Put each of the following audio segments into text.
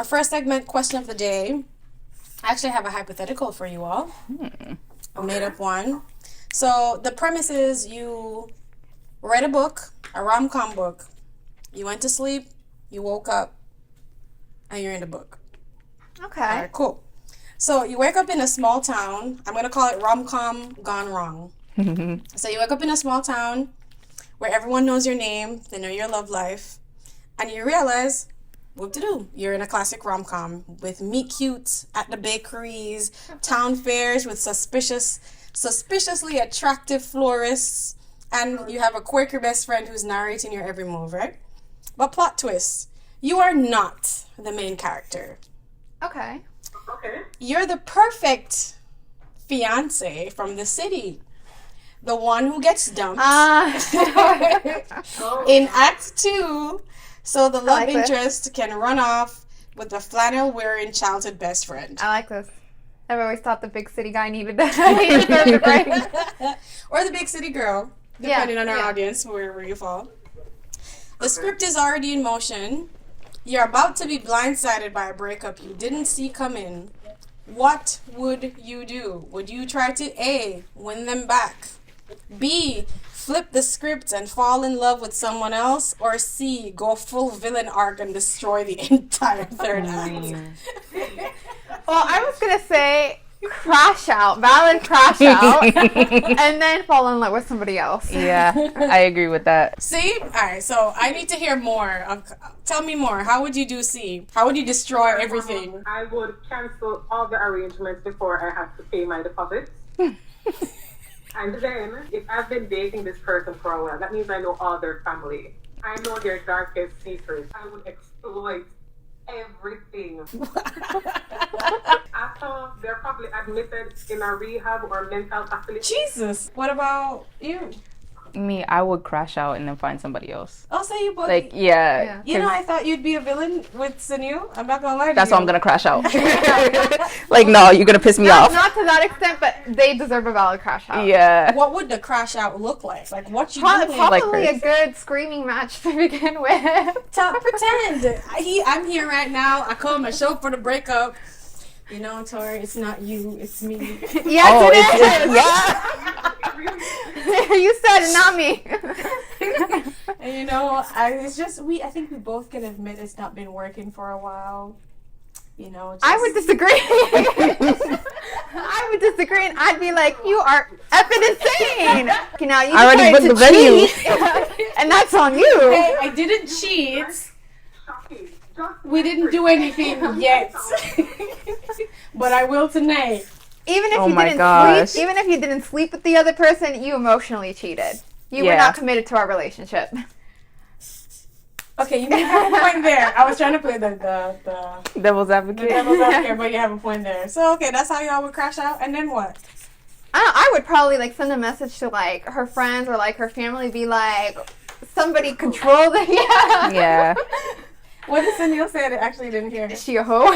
first segment, question of the day. I actually have a hypothetical for you all. A made-up one. So the premise is you read a book, a rom-com book. You went to sleep, you woke up, and you're in the book. Okay. All right, cool. So you wake up in a small town. I'm going to call it rom-com gone wrong. So you wake up in a small town where everyone knows your name, they know your love life, and you realize, whoop-de-doo, you're in a classic rom-com with meet cutes at the bakeries, town fairs with suspiciously attractive florists, and you have a quirky best friend who's narrating your every move, right? But plot twist, you are not the main character. Okay. You're the perfect fiance from the city. The one who gets dumped in Act 2, so the love interest can run off with the flannel-wearing childhood best friend. I like this. I've always thought the big city guy needed the break. Or the big city girl, depending on our audience, wherever you fall. The script is already in motion. You're about to be blindsided by a breakup you didn't see coming. What would you do? Would you try to A, win them back? B, flip the script and fall in love with someone else? Or C, go full villain arc and destroy the entire third act? Well, I was going to say valid crash out, and then fall in love with somebody else. Yeah, I agree with that. See? Alright, so I need to hear more. Tell me more. How would you do C? How would you destroy everything? I would cancel all the arrangements before I have to pay my deposits. And then, if I've been dating this person for a while, that means I know all their family. I know their darkest secrets. I would exploit everything. After they're probably admitted in a rehab or mental facility. Jesus. What about you? Me, I would crash out and then find somebody else. I'll say you both. Like, yeah. You know, I thought you'd be a villain with Sunil. I'm not gonna lie to you. That's why I'm gonna crash out. Like, no, you're gonna piss me off. Not to that extent, but they deserve a valid crash out. Yeah. What would the crash out look like? Like, what you Probably doing? Like a good screaming match to begin with. Pretend. I'm here right now. I called my show for the breakup. You know, Tori, it's not you, it's me. Yes, it is. Yeah. You said it, not me. And you know, I think we both can admit it's not been working for a while. You know, I would disagree. I would disagree, and I'd be like, "You are effing insane." You know, you I already booked the venue, and that's on you. Hey, I didn't cheat. We didn't do anything yet, but I will tonight. Even if even if you didn't sleep with the other person, you emotionally cheated. You were not committed to our relationship. Okay, you have a point there. I was trying to play the devil's advocate. But you have a point there. So okay, that's how y'all would crash out, and then what? I would probably like send a message to like her friends or like her family, be like, somebody control the Yeah. What did Sunil say? I actually didn't hear. Is she a hoe?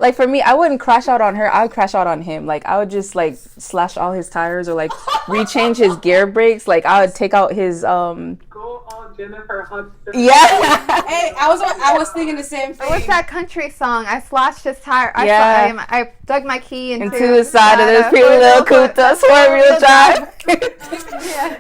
Like, for me, I wouldn't crash out on her. I would crash out on him. Like, I would just, like, slash all his tires or, like, rechange his gear brakes. Like, I would take out his, Go on Jennifer Hudson. Yeah. Hey, I was thinking the same thing. What's that country song? I slashed his tire. I dug my key into the side of this pretty little Kuta, four-wheel drive.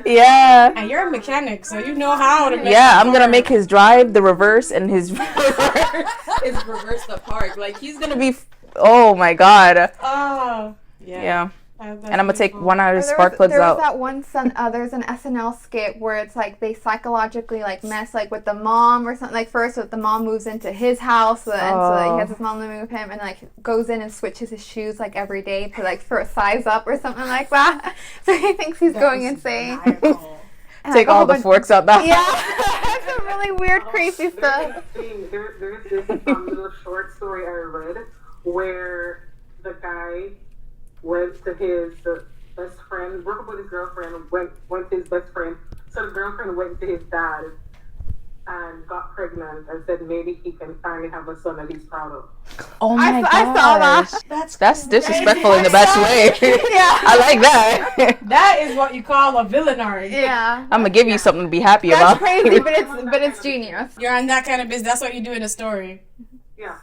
Yeah. And you're a mechanic, so you know how to make I'm going to make his drive the reverse and his reverse the park. Like, he's going to be... Oh, my God. Oh, yeah. And I'm going to take one out of his spark plugs There out. was that one, there's an SNL skit where it's like they psychologically like mess like with the mom or something. Like first the mom moves into his house and so he has his mom living with him and like goes in and switches his shoes like every day to like for a size up or something like that. So he thinks he's going insane. Take all the forks out that. Yeah. It's a really weird, creepy stuff. There's this little short story I read where the guy went to his best friend, broke up with his girlfriend, went to his best friend. So the girlfriend went to his dad and got pregnant and said maybe he can finally have a son that he's proud of. Oh my gosh. I saw that. That's disrespectful in the best way. Yeah. I like that. That is what you call a villain arc. Yeah. I'm gonna give you something to be happy That's about. crazy, but it's genius. You're on that kind of business. That's what you do in a story. Yeah.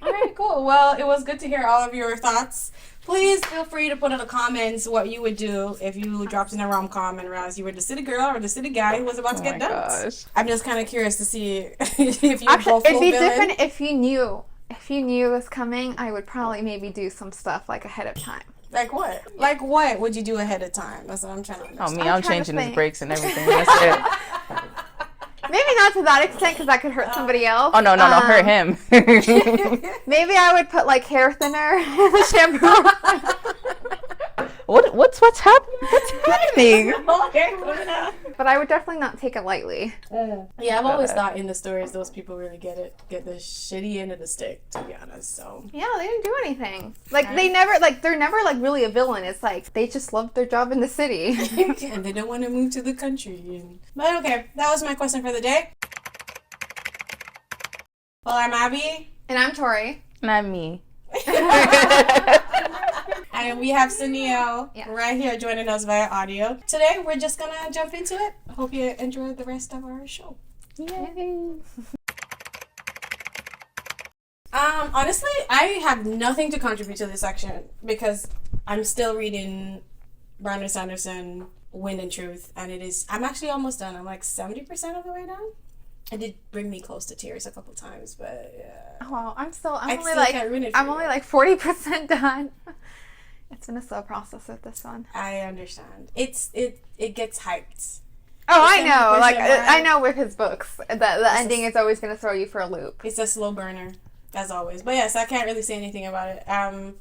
All right, cool. Well, it was good to hear all of your thoughts. Please feel free to put in the comments what you would do if you dropped in a rom-com and realized you were the city girl or the city guy who was about to get dumped. Gosh. I'm just kind of curious to see if you Actually, both it'd be villain. different if you knew. If you knew it was coming, I would probably maybe do some stuff like ahead of time. Like what? Like what would you do ahead of time? That's what I'm trying to Oh, understand. me, I'm I'm trying to changing his think. brakes and everything. That's it. Maybe not to that extent because that could hurt somebody else. Oh, no, hurt him. Maybe I would put like hair thinner in the shampoo. What's happening? What's happening? But I would definitely not take it lightly. Yeah, I've always thought in the stories those people really get the shitty end of the stick, to be honest. So Yeah, they didn't do anything. Like they're never like really a villain. It's like they just love their job in the city. and they don't want to move to the country. But okay, that was my question for the day. Well, I'm Abby. And I'm Tori. Not me. And we have Sunil Yeah. right here joining us via audio. Today, we're just going to jump into it. Hope you enjoy the rest of our show. Yay. Honestly, I have nothing to contribute to this section because I'm still reading Brandon Sanderson, Wind and Truth, and I'm actually almost done. I'm like 70% of the way done. It did bring me close to tears a couple times, but yeah. Oh, I'm I still can't read it for I'm you. only like 40% done. It's been a slow process with this one. I understand. It gets hyped. Oh, I It's know. Like pushing I know with his books, the ending is always going to throw you for a loop. It's a slow burner, as always. But yes, I can't really say anything about it. And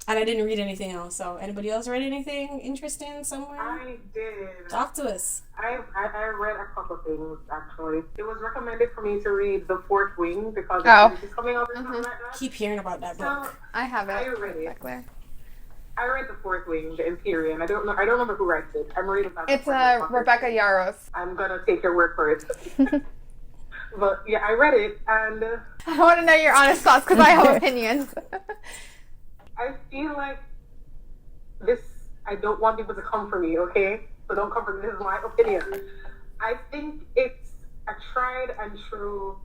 I didn't read anything else. So anybody else read anything interesting somewhere? I did. Talk to us. I read a couple things actually. It was recommended for me to read The Fourth Wing because it's coming out or something like that. Keep hearing about that book. So I have it. I read it. Back there. I read The Fourth Wing, The Empyrean. I don't remember who writes it. I'm reading about It's Rebecca Yarros. I'm gonna take your word for it. But yeah, I read it and I want to know your honest thoughts because I have opinions. I feel like this. I don't want people to come for me, okay? So don't come for me. This is my opinion. I think it's a tried and true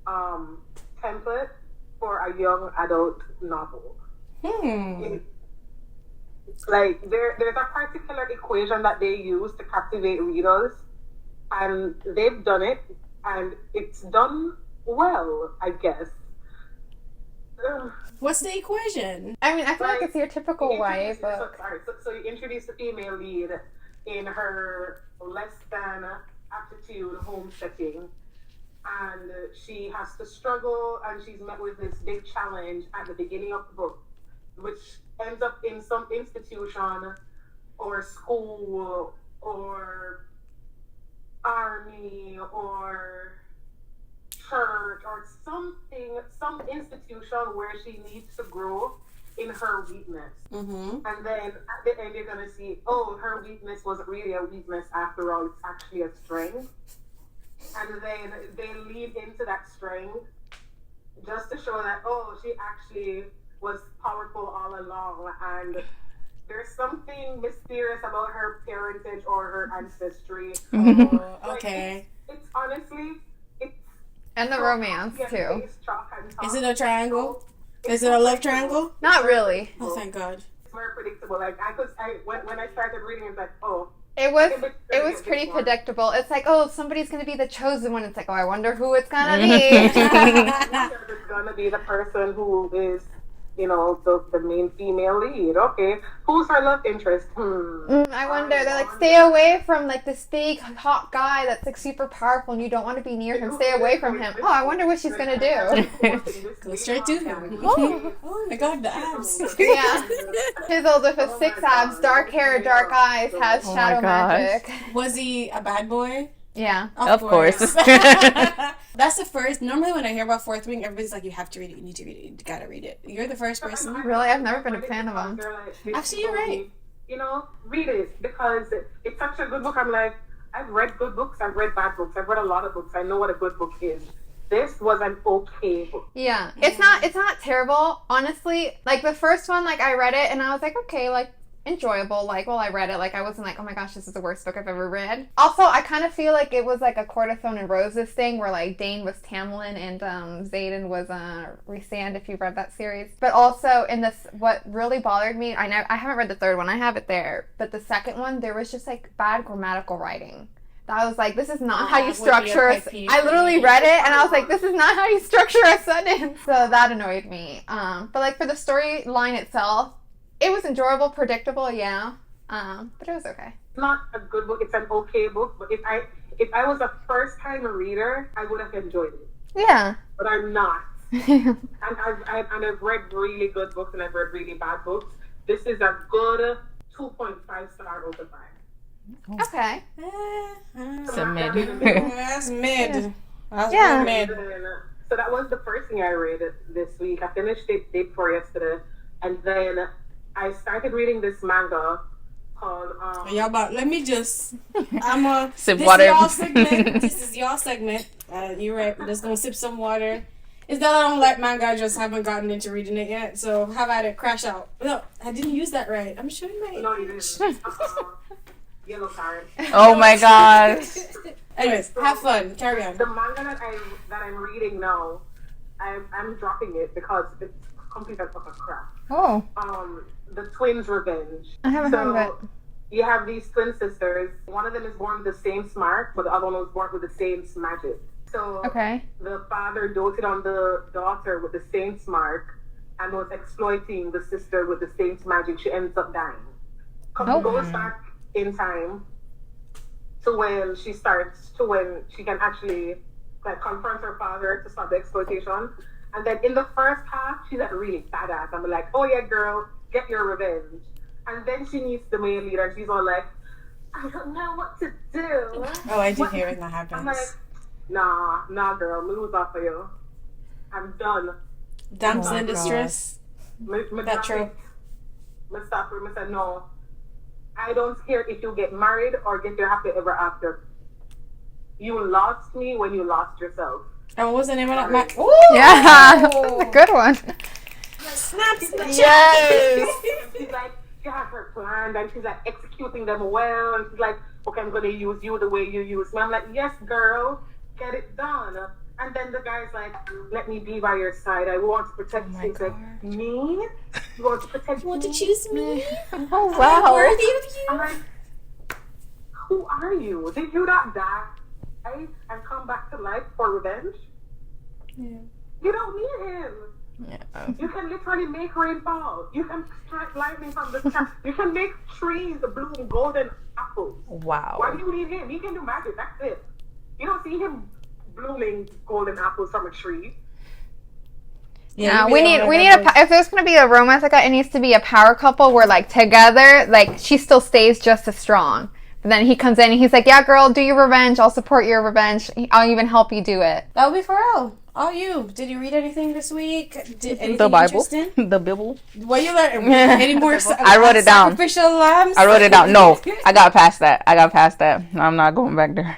template for a young adult novel. Like there's a particular equation that they use to captivate readers, and they've done it, and it's done well, I guess. What's the equation? I mean, I feel like it's your typical YA book. So you introduce the female lead in her less than aptitude home setting, and she has to struggle, and she's met with this big challenge at the beginning of the book, which ends up in some institution or school or army or church or something, some institution where she needs to grow in her weakness. Mm-hmm. And then at the end, you're going to see, oh, her weakness wasn't really a weakness after all, it's actually a strength. And then they lead into that strength just to show that, oh, she actually was powerful all along. And there's something mysterious about her parentage or her ancestry. Oh, okay. It's honestly, And the romance, too. Is it a triangle? Is it a love triangle? Not really. Oh, thank God. It's very predictable. Like when I started reading, it's like, oh. It was pretty predictable. It's like, oh, somebody's going to be the chosen one. It's like, oh, I wonder who it's going to be. It's gonna be the person who is, you know, the main female lead. Okay, who's her love interest? I wonder. They're like, stay away from like this big hot guy that's like super powerful and you don't want to be near him. Stay away from him. Oh, I wonder what she's going to do. Go straight to him. Oh my God, the abs. Yeah. His old with his 6 abs, dark hair, dark eyes, has Oh my shadow gosh. magic. Was he a bad boy? Yeah. Of course. That's the first. Normally, when I hear about Fourth Wing, everybody's like, "You have to read it. You need to read it. You gotta read it." You're the first person. Really? I've never been a fan of him. Actually, you're right. You know, read it because it's such a good book. I'm like, I've read good books, I've read bad books, I've read a lot of books. I know what a good book is. This was an okay book. Yeah. It's not terrible, honestly. Like, the first one, like, I read it and I was like, okay, like, enjoyable. Like, while I read it, like, I wasn't like, oh my gosh, this is the worst book I've ever read. Also, I kind of feel like it was like a Court of Thorn and Roses thing where, like, Dane was Tamlin and Xaden was Rhysand, if you've read that series. But also, in this, what really bothered me, I haven't read the third one, I have it there, but the second one, there was just, like, bad grammatical writing. I was like, this is not how you structure I literally read it and I was like, this is not how you structure a sentence. So that annoyed me. But like for the storyline itself, it was enjoyable, predictable, yeah. But it was okay. It's not a good book, it's an okay book, but if I was a first time reader, I would have enjoyed it. Yeah. But I'm not. And I've read really good books and I've read really bad books. This is a good 2.5 star out of 5. Okay. So mid. That's mid. That's Yeah. mid. So that was the first thing I read this week. I finished it day before yesterday, and then I started reading this manga called. Y'all about, let me just. I'm a. Sip this water. Is y'all segment. This is y'all segment. You're right. I'm just gonna sip some water. It's that I don't like manga. I just haven't gotten into reading it yet. So have at it. Crash out. No, I didn't use that right. I'm showing my. No, you didn't. Yellow card. Oh my gosh. Anyways, have fun. Carry on. The manga that I'm reading now, I'm dropping it because it's complete as fucking crap. Oh. The Twins' Revenge. I haven't heard of it. You have these twin sisters. One of them is born with the same smart, but the other one was born with the same magic. So Okay. the father doted on the daughter with the same smart and was exploiting the sister with the same magic. She ends up dying. Oh. Goes back in time to when she can actually like confront her father to stop the exploitation. And then in the first half, she's like really badass. I'm like, oh yeah, girl, get your revenge. And then she meets the main leader, and she's all like, I don't know what to do. Oh, I did hear when that happens. I'm like, nah, girl, me lose off for you. I'm done. Damsel in distress. That trope. Me stop her. Me say no. I don't care if you get married or get your happy ever after. You lost me when you lost yourself. And what was the name of that match? Yeah. That's a good one. Snaps. Yes. She's like, she has her plan and she's like executing them well. And she's like, okay, I'm going to use you the way you use me. I'm like, yes, girl, get it done. And then the guy's like, let me be by your side. I want to protect you. He's like, me? You want to protect me? You want to choose me? Oh, wow. Worthy of you? I'm like, who are you? Did you not die and come back to life for revenge? Yeah. You don't need him. Yeah. You can literally make rain fall. You can strike lightning from the sky. You can make trees bloom golden apples. Wow. Why do you need him? He can do magic. That's it. You don't see him blooming golden apples from a tree. Yeah, we need if there's gonna be a romance like that, it needs to be a power couple where like together, like she still stays just as strong. But then he comes in and he's like, yeah, girl, do your revenge. I'll support your revenge. I'll even help you do it. That would be for real. All you. Did you read anything this week? Did anything The Bible. interesting? The Bible. What you learned? Any more? I wrote it down. Sacrificial lambs? I wrote it down. No, I got past that. I'm not going back there.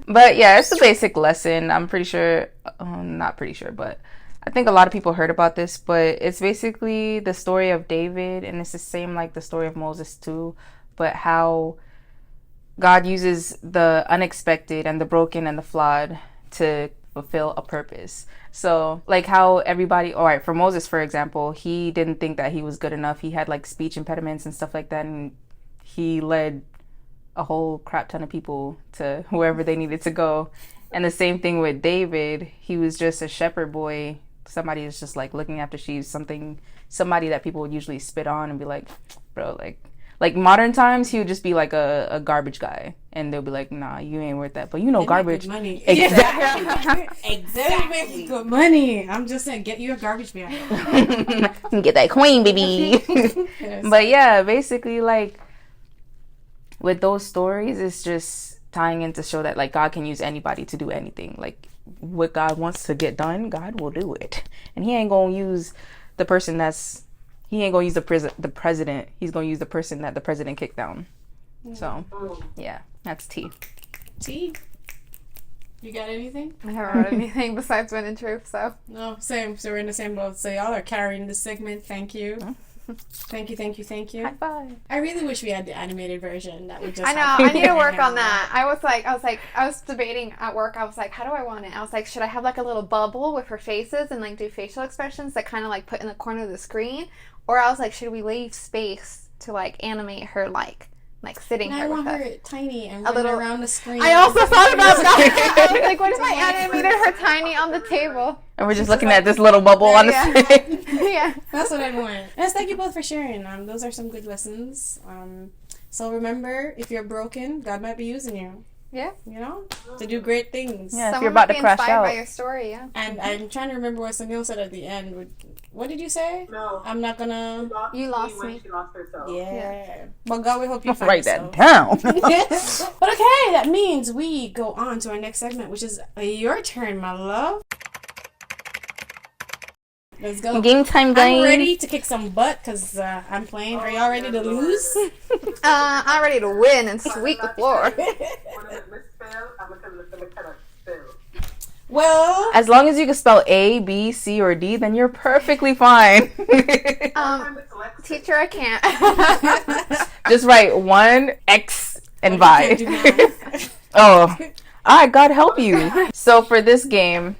But yeah, it's a basic lesson. I'm pretty sure, not pretty sure, but I think a lot of people heard about this, but it's basically the story of David, and it's the same like the story of Moses too, but how God uses the unexpected and the broken and the flawed to fulfill a purpose. So like how everybody, all right, for Moses, for example, he didn't think that he was good enough. He had like speech impediments and stuff like that, and he led a whole crap ton of people to wherever they needed to go. And the same thing with David. He was just a shepherd boy. Somebody is just like looking after sheep, somebody that people would usually spit on and be like, bro, like modern times, he would just be like a garbage guy, and they'll be like, nah, you ain't worth that. But you know, They garbage. make good money. Exactly. They make good money. I'm just saying, get you a garbage man. Get that queen, baby. Yes. But yeah, basically, like with those stories, it's just tying in to show that like God can use anybody to do anything. Like what God wants to get done, God will do it, and He ain't gonna use the person he ain't gonna use the president. He's gonna use the person that the president kicked down. So, yeah, that's T. T. You got anything? I haven't read anything besides Win and Troop, so. No, same. So we're in the same boat. So y'all are carrying this segment. Thank you. Thank you. High five. I really wish we had the animated version. That would just. I know. I need to work on that. I was debating at work. I was like, how do I want it? I was like, should I have like a little bubble with her faces and like do facial expressions that kind of like put in the corner of the screen, or I was like, should we leave space to like animate her like sitting And here I with want us? her tiny and A running little- around the screen. I also thought about that. I was like, what if I animated her tiny on the table? And we're just looking at this little bubble on the Yeah. screen. Yeah. That's what I want. Yes, thank you both for sharing. Those are some good lessons. So remember, if you're broken, God might be using you. Yeah. You know, to do great things. Yeah, if Someone you're about might to be crash inspired out. by your story, yeah. And I'm trying to remember what Sunil said at the end. What did you say? No. I'm not gonna. You lost when me. she lost herself. Yeah. But God, we hope you find Write that yourself. down. But okay, that means we go on to our next segment, which is your turn, my love. Let's go. Game time, guys. I'm ready to kick some butt because I'm playing. Are y'all ready to lose? I'm ready to win and sweep the floor. When it misspelled, I'm going to tell you to spell. Well, As long as you can spell A, B, C, or D, then you're perfectly fine. Teacher, I can't. Just write 1, X, and can't do Y. math. Oh, alright, God help you. So for this game,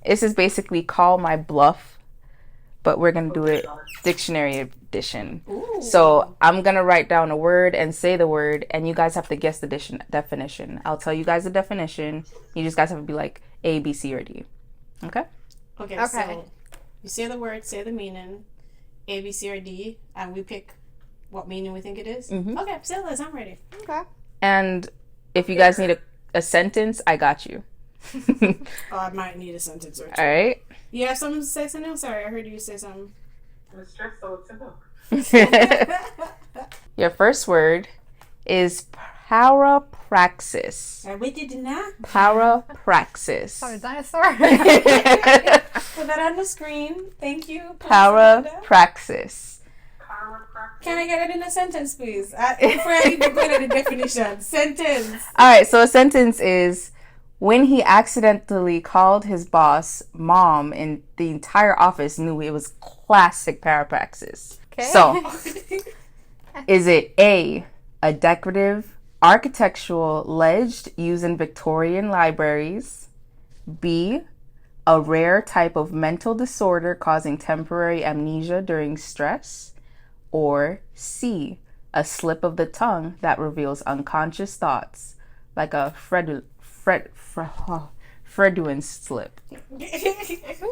this is basically Call My Bluff, but we're gonna do it dictionary edition. Ooh. So I'm gonna write down a word and say the word, and you guys have to guess the definition. I'll tell you guys the definition. You just guys have to be like A, B, C, or D. Okay? Okay, Okay. so you say the word, say the meaning, A, B, C, or D, and we pick what meaning we think it is. Mhm. Okay, say this. I'm ready. Okay. And if you guys need a sentence, I got you. Oh, I might need a sentence or two. All right. You have something to say, Sunil? Sorry, I heard you say something. I'm stressed out to look. Your first word is parapraxis. I waited in that. Parapraxis. Sorry, dinosaur. Put that on the screen. Thank you. Parapraxis. Can I get it in a sentence, please? Before I even go to the definition. Sentence. All right, so a sentence is when he accidentally called his boss mom and the entire office knew it was classic parapraxis. Okay. So, is it A, a decorative architectural ledge used in Victorian libraries, B, a rare type of mental disorder causing temporary amnesia during stress, or C, a slip of the tongue that reveals unconscious thoughts, like a Freudian slip.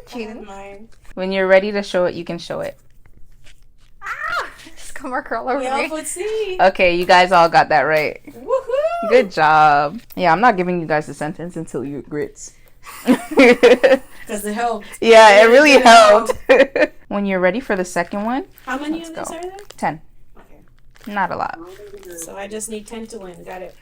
Cheating. Mine. When you're ready to show it, you can show it. Just come all over We all me. would see. Okay, you guys all got that right. Woohoo! Good job. Yeah, I'm not giving you guys the sentence until you grits. Because it helped. Yeah, it really helped. When you're ready for the second one, How many Let's of these go. are there? 10. Okay. Not a lot. So I just need 10 to win. Got it.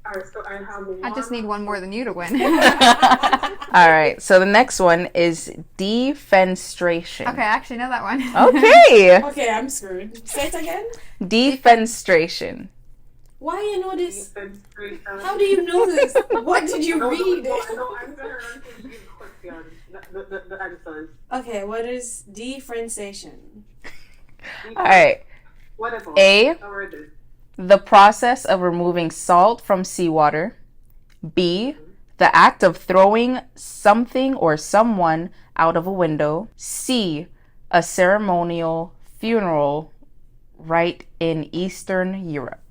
Alright, so I have one. I just need one more than you to win. All right, so the next one is defenstration. Okay, I actually know that one. Okay. Okay, I'm screwed. Say it again. Defenstration. Why you know this? How How do you know this? What did you read? No, I'm gonna answer the question. The answers. Okay, what is differentiation? All right. Whatever. A, Or it is. the process of removing salt from seawater. B, the act of throwing something or someone out of a window. C, a ceremonial funeral rite in Eastern Europe.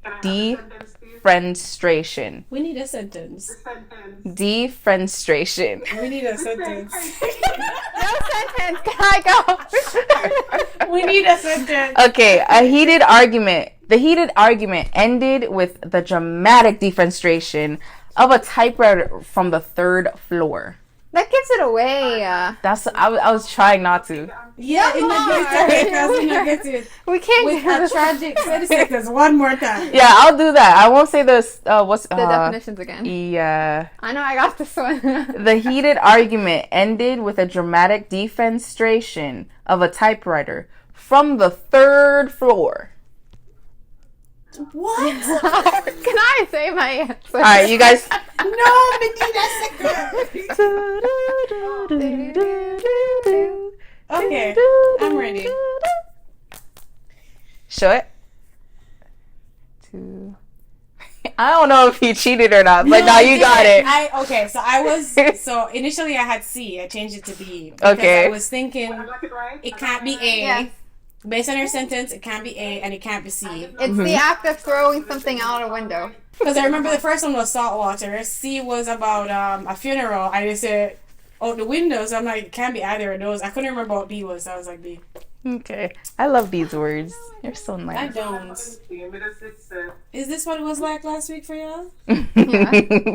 Can I have D, a sentence, please? We Defenstration. need a sentence. The sentence. Defenstration. We need a sentence. No sentence. Can I go? We need a sentence. Okay, a heated argument. The heated argument ended with the dramatic defenestration of a typewriter from the 3rd floor. That gives it away. I was trying not to. Yeah, in the good because we not get it. We can't With do a tragic sentence one more time. Yeah, I'll do that. I won't say this. What's the definitions again. Yeah. I know I got this one. The heated argument ended with a dramatic defenestration of a typewriter from the 3rd floor. What? Can I say my answer? All right, you guys. No, Mindy, that's a girl. Okay, I'm ready. Show it. Two. I don't know if you cheated or not, but No, now I you got it. So initially I had C. I changed it to B. Because Okay. I was thinking I got it right. it can't be A. Yes. Based on your sentence, it can't be A and it can't be C. It's the act of throwing something out a window. Because I remember the first one was saltwater. C was about a funeral. I just said, oh, the windows. I'm like, it can't be either of those. I couldn't remember what B was. So I was like, B. Okay. I love these words. They're so I nice. don't. Is this what it was like last week for y'all? Yeah.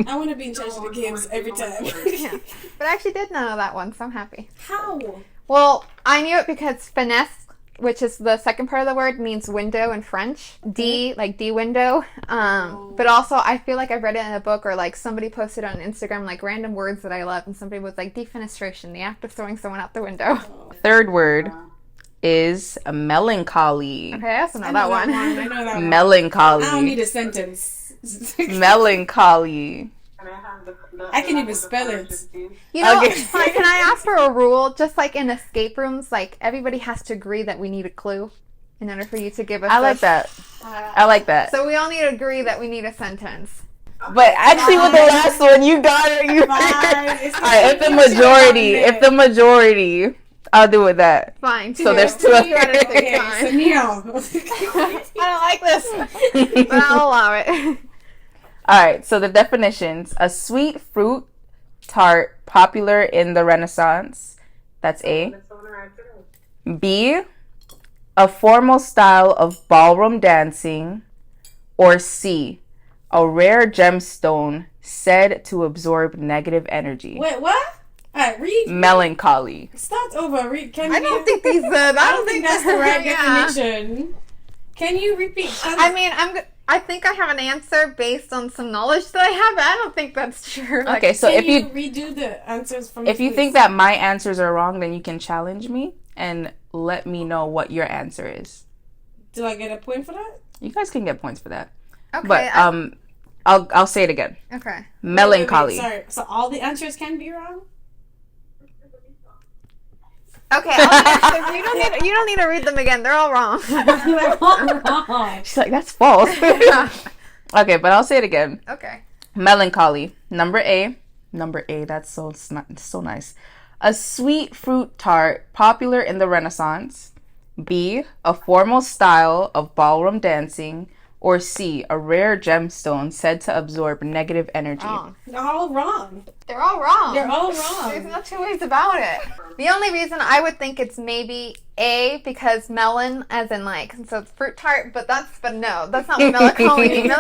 I want to be in charge of the games every time. Yeah. But I actually did know that one, so I'm happy. How? Well, I knew it because finesse, which is the second part of the word, means window in French. D, like D window. But also, I feel like I've read it in a book or like somebody posted on Instagram like random words that I love, and somebody was like defenestration, the act of throwing someone out the window. Third word is melancholy. Okay, I also know I that know one. I know that one. I don't Melancholy. need a sentence. Melancholy. I can even spell it. You know, Okay. like, can I ask for a rule? Just like in escape rooms, like everybody has to agree that we need a clue in order for you to give us. I like that. I like that. So we all need to agree that we need a sentence. But actually, with the last one, you got it. You. Fine. It's All right. If the majority, I'll do with that. Fine. So there's two. Two out of three, Okay, fine. so Neil. I don't like this, but I'll allow it. All right. So the definitions: a sweet fruit tart popular in the Renaissance. That's A. B. A formal style of ballroom dancing. Or C. A rare gemstone said to absorb negative energy. Wait, what? Alright, read. Melancholy. Start over. Read. Can I you? don't think these. I don't think that's the right Yeah. definition. Can you repeat? I mean, I think I have an answer based on some knowledge that I have, but I don't think that's true. Like, Okay, so Can if you redo the answers from? if you please? think that my answers are wrong, then you can challenge me and let me know what your answer is. do I get a point for that? You guys can get points for that. okay, But I'll say it again. okay. Melancholy. Wait, sorry. So all the answers can be wrong. Okay, you don't need to read them again. They're all wrong. She's like, that's false. Okay, but I'll say it again. Okay. Melancholy. Number A, that's so nice. A sweet fruit tart popular in the Renaissance. B, a formal style of ballroom dancing. Or C, a rare gemstone said to absorb negative energy. Wrong. They're all wrong. They're all wrong. They're all There's wrong. no two ways about it. The only reason I would think it's maybe A because melon, as in like, so it's fruit tart, but no, that's not what melancholy means.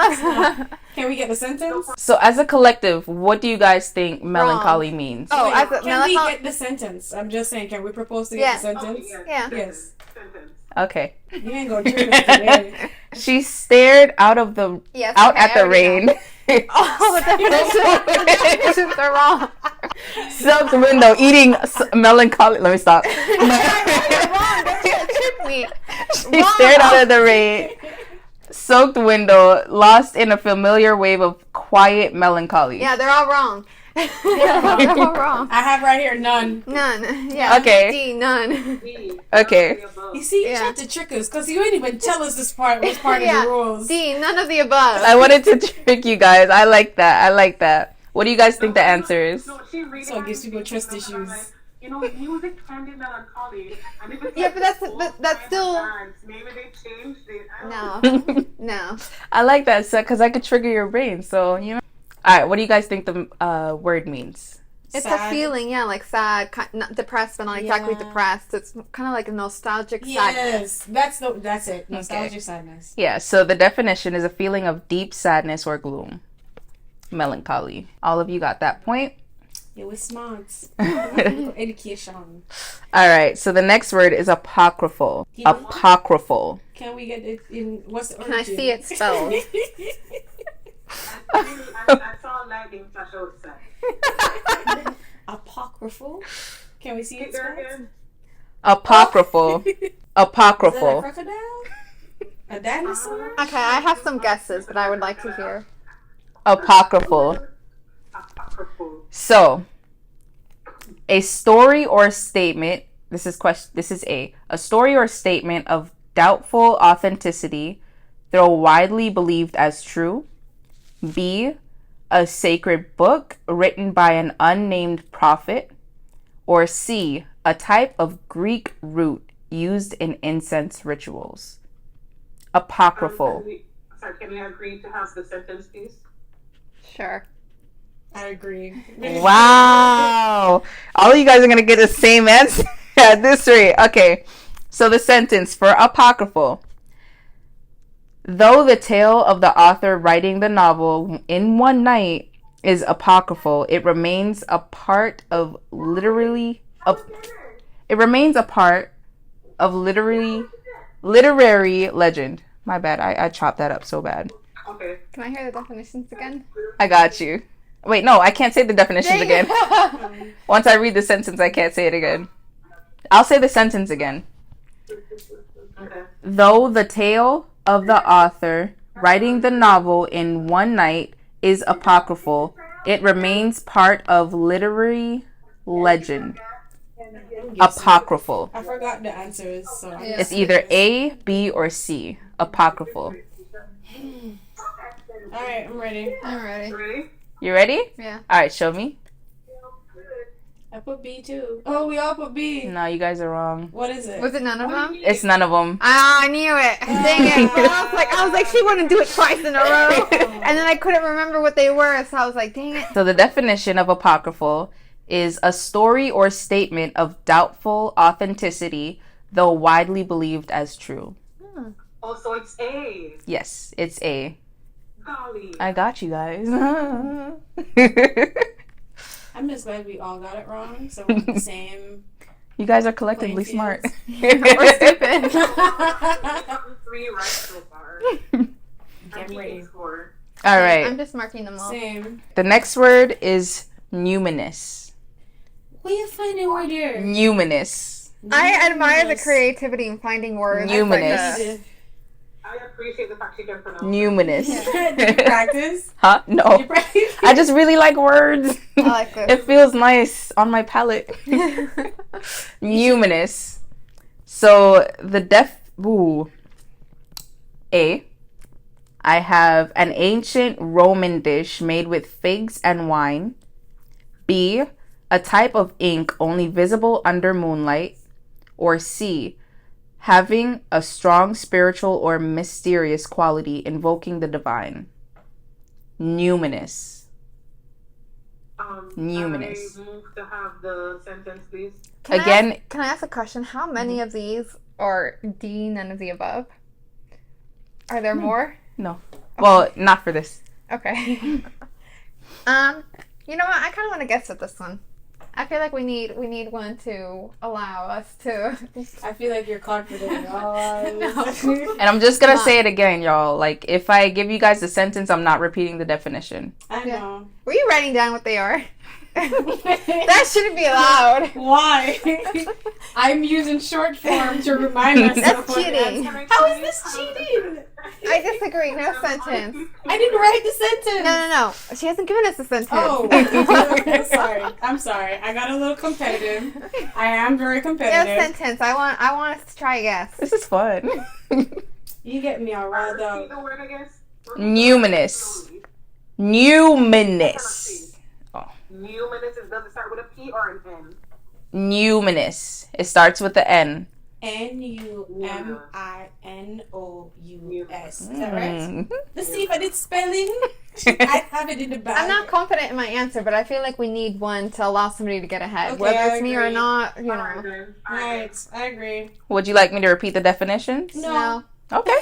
Can we get the sentence? So as a collective, what do you guys think melancholy means? Oh, Wait, as a can we melancholy. get the sentence? I'm just saying. Can we propose to get Yeah. the sentence? Yeah. Yes. Okay. You ain't gonna trick us today. She stared out at the Yes, okay, I rain. already know. Oh, the definitions are wrong. Silk's window eating melancholy. Let me stop. You're wrong. Don't trick me. She stared out at the rain. Soaked window, lost in a familiar wave of quiet melancholy. Yeah, they're all wrong. They're all wrong. I have right here none. None. Yeah. Okay. D, none. Okay. You see, you Yeah. tried to trick us because you ain't even tell us this part was part Yeah. of the rules. D, none of the above. I wanted to trick you guys. I like that. What do you guys think the answer is? No, she really So it gives has to people be trust because I'm issues. like, you know, music can be melancholy. And if it's Yeah, like but that's- folk but that's kind of still- dance, maybe they changed it. I don't know. No. I like that, because I could trigger your brain. So, you know. All right, what do you guys think the word means? It's Sad. a feeling, yeah, like sad, not depressed, but not exactly Yeah. depressed. It's kind of like a nostalgic sadness. Yes, that's it. Nostalgic sadness. Yeah, so the definition is a feeling of deep sadness or gloom. Melancholy. All of you got that point? Yeah, we're smart. Education. All right, so the next word is apocryphal. You know what? Apocryphal. Can we get it in? What's the Can I origin? see it spelled? I saw lightning flash outside. Apocryphal. Can we see it There spelled? again. Apocryphal. Is that a Apocryphal. crocodile? A dinosaur? Okay, I have some guesses, but I would like to hear. Apocryphal. Apocryphal. So, a story or statement. This is A. A story or statement of doubtful authenticity, though widely believed as true. B. A sacred book written by an unnamed prophet. Or C. A type of Greek root used in incense rituals. Apocryphal. Can we agree to have the sentence, please? Sure. I agree. Wow. All of you guys are going to get the same answer at this rate. Okay. So the sentence for apocryphal. Though the tale of the author writing the novel in one night is apocryphal, it remains a part of literary legend. My bad. I chopped that up so bad. Okay. Can I hear the definitions again? I got you. Wait, no, I can't say the definitions again. Once I read the sentence, I can't say it again. I'll say the sentence again. Okay. Though the tale of the author writing the novel in one night is apocryphal, it remains part of literary legend. Apocryphal. I forgot the answers, so Yeah. It's either A, B, or C. Apocryphal. Alright, I'm ready. I'm ready. Ready? You ready? Yeah. All right, show me. I put B too. Oh, we all put B. No, you guys are wrong. What is it? Was it none of them? It's none of them. Ah, I knew it. Dang it. But I was like, she wouldn't do it twice in a row. And then I couldn't remember what they were, so I was like, dang it. So the definition of apocryphal is a story or statement of doubtful authenticity, though widely believed as true. Oh, so it's A. Yes, it's A. Golly. I got you guys. I'm just glad we all got it wrong, so we're the same. You guys are collectively Playing smart. We're stupid. 3 right so far. Get ready. Score. All right. I'm just marking them all. Same. The next word is numinous. Where you finding word here? Numinous. I admire the creativity in finding words. Numinous. Did I appreciate the fact you can pronounce it. Numinous. you practice? Huh? Did No. you practice? I just really like words. I like this. It feels nice on my palate. Numinous. So the A. I have an ancient Roman dish made with figs and wine. B. A type of ink only visible under moonlight. Or C. Having a strong spiritual or mysterious quality invoking the divine. Numinous. Numinous. I move to have the sentence, please. Can Again, can I ask a question? How many of these are D, none of the above? Are there more? no. Well, not for this. Okay. You know what? I kind of want to guess at this one. I feel like we need one to allow us to. I feel like you're confident. Oh, And I'm just gonna say it again, y'all. Like, if I give you guys the sentence, I'm not repeating the definition. I know. Were you writing down what they are? That shouldn't be allowed. Why? I'm using short form to remind myself. That's cheating. How is this cheating? I disagree. No sentence. I didn't write the sentence. No. She hasn't given us a sentence. Oh, sorry. I'm sorry. I got a little competitive. I am very No competitive. sentence. I want us to try a guess. This is fun. You get me all riled Repeat up. the word, I guess. Numinous. Numinous. Numinous, does it start with a P or an N? Numinous. It starts with the N. Numinous. Is that right? Mhm. Let's see if I did spelling. I have it in the back. I'm not confident in my answer, but I feel like we need one to allow somebody to get ahead. Okay, Whether I it's me or agree. not, you Alright know. then. Right, I agree. Would you like me to repeat the definitions? No. Okay.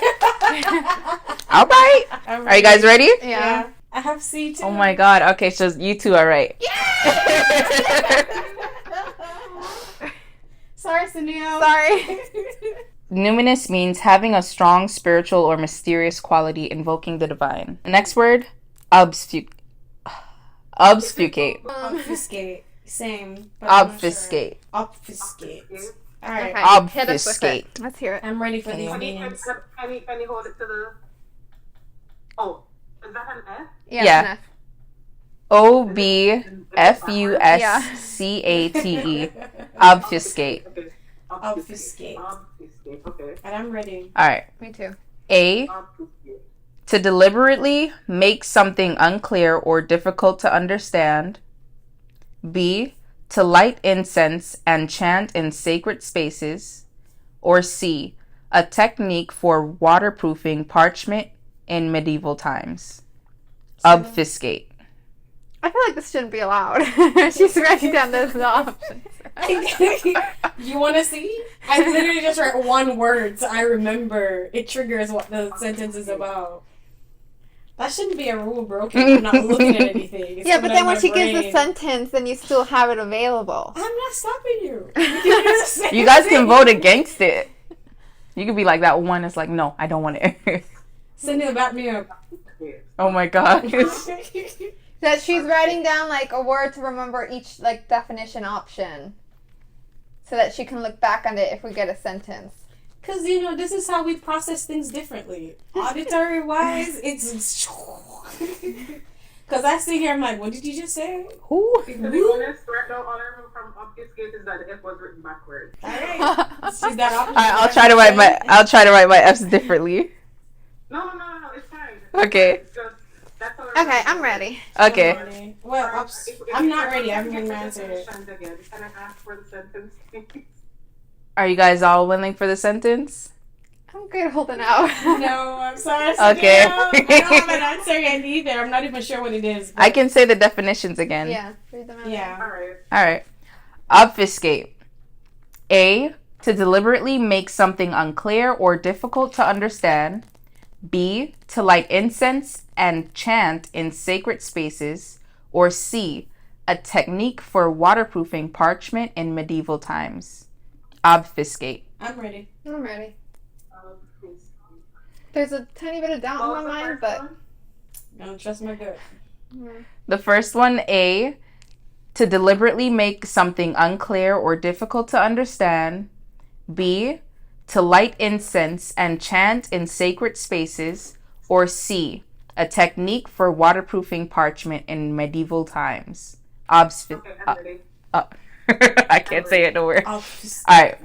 All right. I'm Are you guys ready? Yeah. I have C too. Oh my god. Okay, so you two are right. Sorry, Sunil. Sorry. Numinous means having a strong spiritual or mysterious quality invoking the divine. The next word, obfuscate. Obfuscate. Same. But I'm not Obfuscate. sure. Obfuscate. All right. Okay, hit us with it. Obfuscate. Let's hear it. I'm ready for these Can names. you hold it to the... Oh, is that an F? Yeah. F. Obfuscate. Obfuscate. Okay. Obfuscate. Obfuscate, okay. And I'm ready. All right. Me too. A. Obfuscate. To deliberately make something unclear or difficult to understand. B. To light incense and chant in sacred spaces. Or C. A technique for waterproofing parchment in medieval times. Obfuscate. I feel like this shouldn't be allowed. She's writing down those options. You want to see? I literally just write one word so I remember. It triggers what the sentence is about. That shouldn't be a rule broken. I'm not looking at anything. It's Yeah, but coming out then of when my she gives the brain. sentence, then you still have it available. I'm not stopping you. You can do the same You guys can thing. vote against it. You could be like that one is like, no, I don't want it. Cindy, back me up. Oh my gosh. That she's writing down like a word to remember each like definition option, so that she can look back on it if we get a sentence. Because, you know, this is how we process things differently. Auditory wise, it's... Because I sit here, I'm like, what did you just say? Who? To be honest, right now, all I remember from Obfuscate is that the F was written backwards. All right. She's got options. I'll try to write my F's differently. No, it's fine. Okay. It's just, that's all I Okay, remember. I'm ready. Okay. Well, I'm not ready. I'm going to answer it. Can I ask for the sentence, please? Are you guys all willing for the sentence? I'm good holding out. No, I'm sorry. Okay. I don't have an answer yet either. I'm not even sure what it is. I can say the definitions again. Yeah, read them out. Yeah. Alright. All right. Obfuscate. A. To deliberately make something unclear or difficult to understand. B. To light incense and chant in sacred spaces. Or C. A technique for waterproofing parchment in medieval times. Obfuscate. I'm ready. I'm ready. There's a tiny bit of doubt in my mind, but Don't trust my gut. The first one, A. To deliberately make something unclear or difficult to understand. B. To light incense and chant in sacred spaces. Or C. A technique for waterproofing parchment in medieval times. Okay, I'm ready. I can't say it, don't worry. I'll just... All right.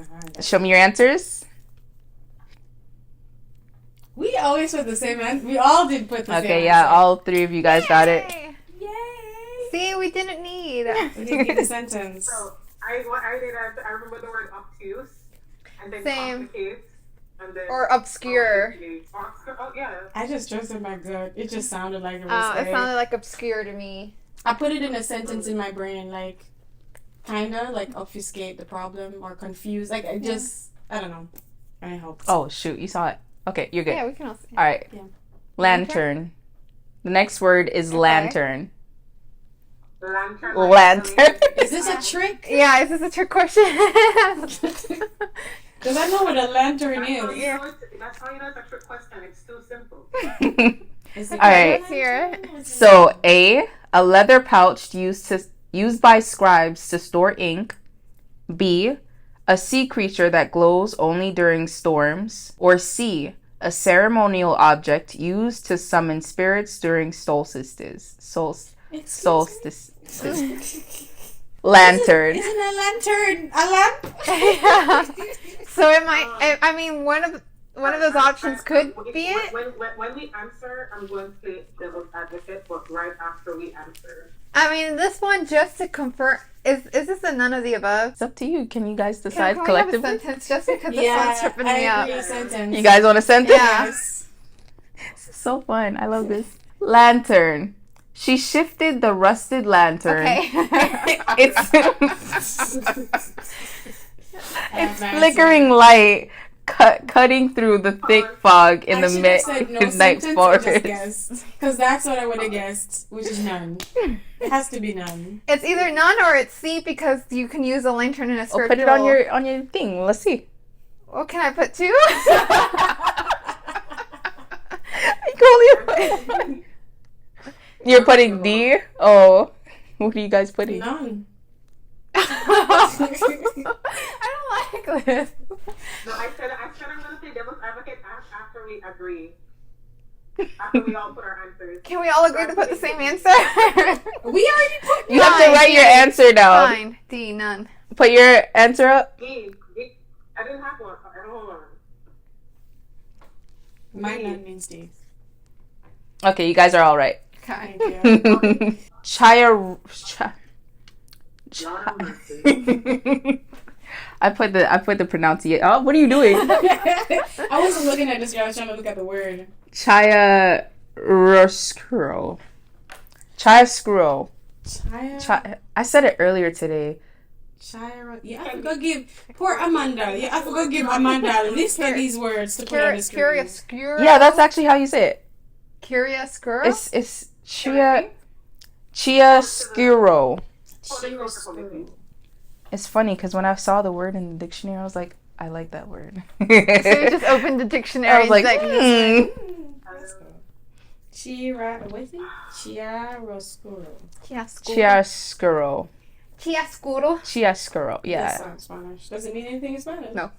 Show me your answers. We always put the same answer. We all did put the same Okay, yeah, answer. all three of you guys got it. Yay! Yay! See, we didn't need. We didn't get the sentence. So, what I did, I remember the word obtuse, and then Same. complicate, and then... Or obscure. Oh, yeah. I just trusted my gut. It just sounded like it was Oh, it right. sounded like obscure to me. I put it in a sentence in my brain, like, kinda, like, obfuscate the problem or confuse. Like, I just, I don't know. I helped. Oh, shoot, you saw it. Okay, you're good. Yeah, we can all see. All right. Yeah. Lantern. The next word is Okay. lantern. Lantern. Lantern. Is this a trick? Yeah, is this a trick question? Because I know what a lantern That's how is. you know that's how you know it's a trick question. It's too simple. Is it All right. Let's hear it. So, A leather pouch used by scribes to store ink. B, a sea creature that glows only during storms. Or C, a ceremonial object used to summon spirits during solstices. Solstice. Lantern. Isn't a lantern a lamp? So it might. I mean, one of those options could be it. When we answer, I'm going to play devil's advocate, but right after we answer. I mean, this one just to confirm. Is this a none of the above? It's up to you. Can you guys decide Can we have a collectively? sentence just because this one's tripping me I up? agree, sentence. You guys want a sentence? Yeah. Yes. This is so fun. I love this. Lantern. She shifted the rusted lantern. Okay. It's flickering light cutting through the thick fog in I the should have said no midnight sentence or just forest. guessed. Because that's what I would have guessed, which is none. It has to be none. It's either none or it's C because you can use a lantern in a Oh, spiritual. put it on your thing. Let's see. What can I put two? You're putting D? Oh. What are you guys putting? None. I don't like this. No, I said I'm gonna play devil's advocate after we agree. After we all put our answers. Can we all agree to put the same answer? We already put. You have to Fine, write your D. answer down. Fine. D, none. Put your answer up. I didn't have one. Hold on. My none means D. Okay, you guys are all right. Okay. Thank you. I put the pronunciation. Oh, what are you doing? I wasn't looking at this. I was trying to look at the word. Chiaroscuro. Chiaroscuro. Chaya. I said it earlier today. Chaya. Yeah, I forgot give poor Amanda. Yeah, I forgot give Amanda a list of these words to put on the screen. Chiaroscuro. Yeah, that's actually how you say it. Chiaroscuro. It's Chiaroscuro. It's funny because when I saw the word in the dictionary, I was like, I like that word. So you just opened the dictionary. I was like, Chiaroscuro. Chiaroscuro. Chiaroscuro. Chiaroscuro. That Yeah. sounds Spanish. Does it mean anything in Spanish? No.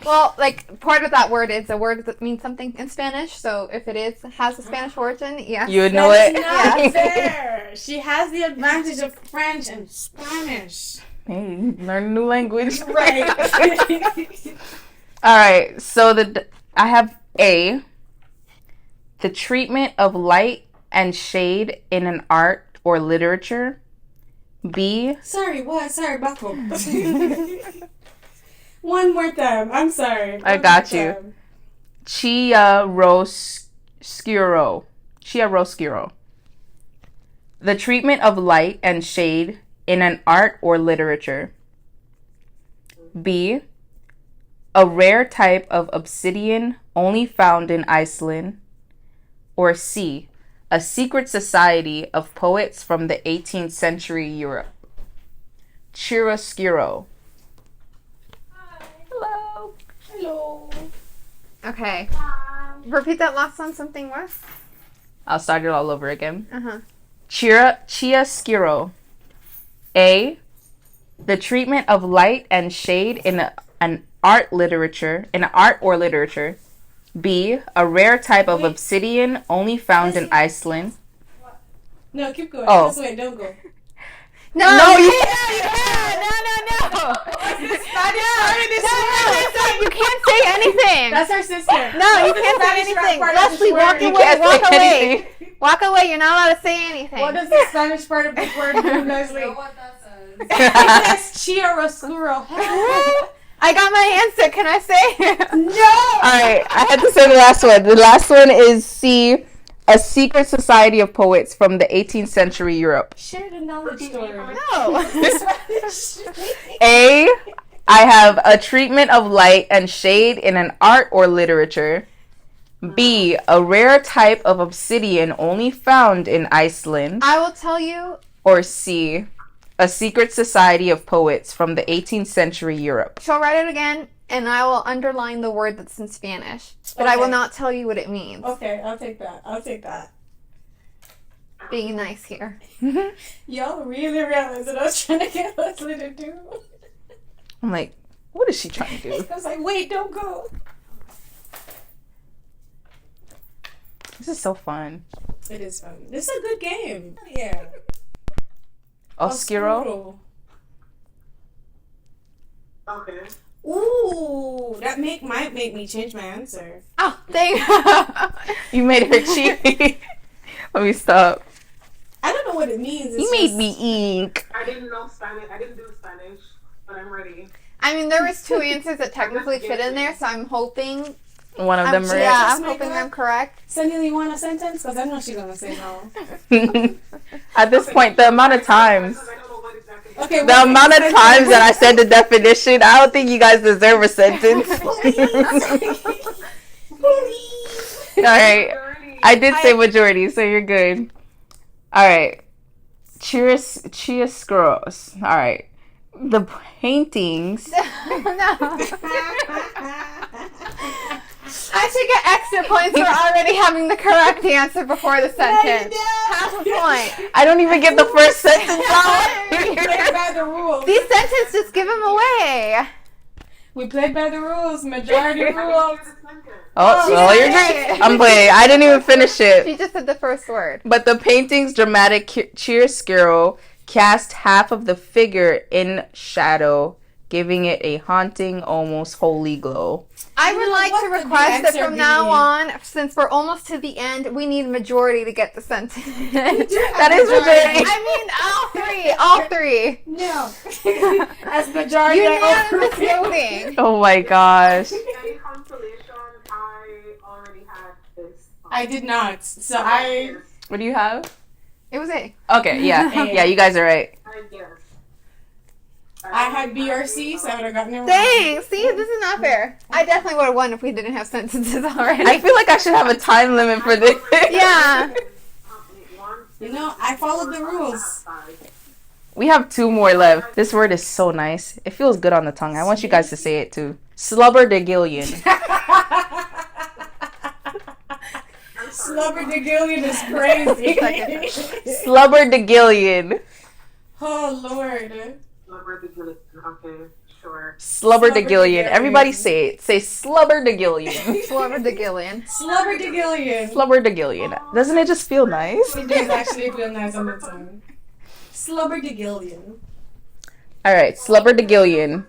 Well, like part of that word is a word that means something in Spanish. So if it has a Spanish origin, yes. You would know That's it. not Yeah. fair. She has the advantage of French and Spanish. Hey, learn a new language. Right. All right. So I have A. The treatment of light and shade in an art or literature. B. Sorry, what? Sorry, back up. One more time. I'm sorry. I got you. Chiaroscuro. Chiaroscuro. The treatment of light and shade in an art or literature. B. A rare type of obsidian only found in Iceland. Or C. A secret society of poets from the 18th century Europe. Chiaroscuro. Hello. Hello. Okay. Repeat that last one. Something what? I'll start it all over again. Uh-huh. Chiaroscuro. A. The treatment of light and shade in an art or literature. B. A rare type of obsidian only found in Iceland. No, keep going. Oh. Just wait, don't go. No, No, you can't. No. You can't say anything. That's our sister. No, you can't say anything. Leslie, walk You away. can't Walk say away. anything. Walk away. You're not allowed to say anything. What does the Spanish part of this word mean, Leslie? what that says. It says chiaroscuro. I got my answer. Can I say? No! Alright, I had to say the last one. The last one is C. A secret society of poets from the 18th century Europe. Share the knowledge story. No. A. I have a treatment of light and shade in an art or literature. B. A rare type of obsidian only found in Iceland. I will tell you. Or C. A secret society of poets from the 18th century Europe. She'll write it again, and I will underline the word that's in Spanish. But I will Okay. not tell you what it means. Okay, I'll take that. Being nice here. Y'all really realized what I was trying to get Leslie to do. I'm like, what is she trying to do? I was like, wait, don't go. This is so fun. It is fun. This is a good game. Yeah. Oscuro? Okay. Ooh, that might make me change my answer. Oh, dang. You made her cheat. Let me stop. I don't know what it means. You made me ink. I didn't know Spanish. I didn't do Spanish, but I'm ready. I mean, there was two answers that technically fit in there, so I'm hoping. One of them I'm, right. yeah, Just I'm make hoping it up. I'm correct. Cindy, you want a sentence? Because I know she's gonna say no. At this point, the amount of times. Because I don't know what exactly. Okay. The amount of times that I said the definition, I don't think you guys deserve a sentence. Alright. I did say majority, so you're good. Alright. Chiaroscuros. Alright. The paintings. No. I should get extra points for already having the correct answer before the sentence. Half a point. I don't even get the first sentence out. Play by the rules. These sentences just give them away. We played by the rules. Majority rules. Oh, she well, you're said good. it. I'm playing. I didn't even finish it. She just said the first word. But the painting's dramatic chiaroscuro cast half of the figure in shadow, giving it a haunting, almost holy glow. I would like what to could the request that answer from now be? on, since we're almost to the end, we need majority to get the sentence. That is majority. I mean, all three. No. As majority. Unanimous voting. Oh my gosh. Any consolation, I already had this. I did not. So What do you have? It was A. Okay, yeah. Yeah, you guys are right. I guess. I had B or C, so I would have gotten it wrong. Dang, see, this is not fair. I definitely would have won if we didn't have sentences already. I feel like I should have a time limit for this. Yeah. You know, I followed the rules. We have 2 more left. This word is so nice. It feels good on the tongue. I want you guys to say it too. Slubberdegillion. Slubberdegillion is crazy. Slubberdegillion. Oh, Lord. Okay, sure. Slubberdegillion. Everybody say it. Say slubberdegillion. Slobber de Gillian. Slubberdegillion. Slubberdegillion. Doesn't it just feel nice? It does actually feel nice on the tongue. Slubberdegillion. All right, slubberdegillion.